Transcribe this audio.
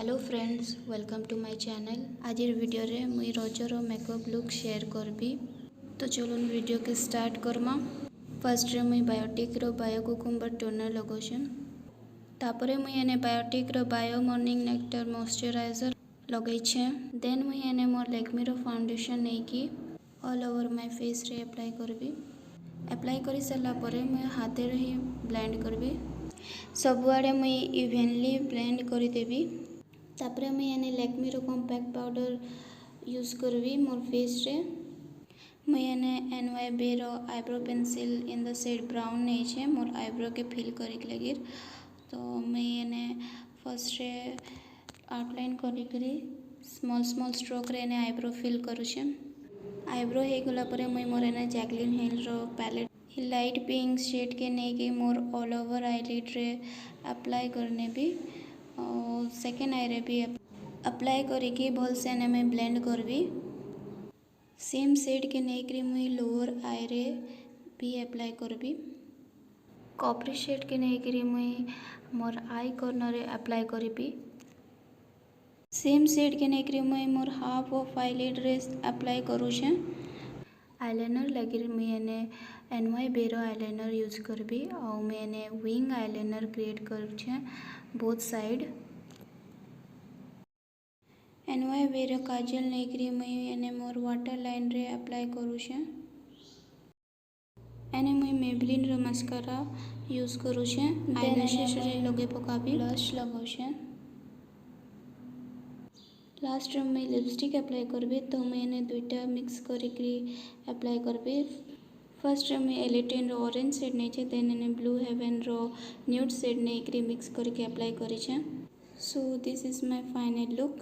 Hello friends, welcome to my channel. आज video रे मुई रजर मेकअप लुक शेयर करबी। तो चलो वीडियो के स्टार्ट करमा। फर्स्ट रे मुई बायोटिक रो बायो कुकुम्बर टोनर लगोछन। तापरे मुई एने बायोटिक रो बायो मॉर्निंग नेक्टर मॉइस्चराइजर लगैछे। देन मुई एने मोर लैक्मे रो फाउंडेशन नेकी ऑल ओवर माय फेस रे अप्लाई करबी। अप्लाई करि सारा परे मुई हाथे रे ही ब्लेंड करबी। सबुआड़े मुई इवेनली ब्लेंड करि देबी। तापरे मुई एने लैक्मे रो कॉम्पैक्ट पाउडर यूज करबी मोर फेस रे। मुई एने NYB रो eyebrow pencil in the shade brown नहीं छे मोर आईब्रो के फिल करिक लगी। तो मुई एने फर्स्ट रे आउटलाइन करी स्मॉल स्मॉल स्ट्रोक रे एने आईब्रो फिल करूछे। आईब्रो हे गला परे मुई मोर एने जैकलिन हिल रो पैलेट लाइट पिंक शेड के नहीं कि मोर ऑल ओवर आईलिड रे अप्लाई करने भी और सेकेंड आई रे भी अप्लाई करिकी भल से एने मैं ब्लेंड करबी। सेम शेड के नहीं कि मुई लोअर आई रे भी अप्लाई करबी। कॉपरी शेड के नहीं कि मुई मोर आई कॉर्नर रे अप्लाई करबी। सेम शेड के नहीं कि मुई मोर हाफ ऑफ आईलिड रे अप्लाई करूछे। आईलाइनर लगी मुई एने NYB रो आईलाइनर यूज करबी और मैं एने विंग आईलाइनर क्रिएट करूछे बोथ साइड। NYB रो काजल नहीं कि मुई एने मोर वाटर लाइन रे अप्लाई करूछे। एने मुई मेबलिन रो मस्कारा यूज करूछे। आईलैशेस रे लगे पकाबी ब्लश लगाउछे। लास्ट रे मुई लिपस्टिक अप्लाई करबी। तो मुई एने दुईटा मिक्स करिकी अप्लाई करबी। फर्स्ट रे मुई L18 रो ऑरेंज शेड नहीं छे देन एने ब्लू हेवन रो न्यूड शेड नहीं कि मिक्स करके अप्लाई करी छे। So this is my final look.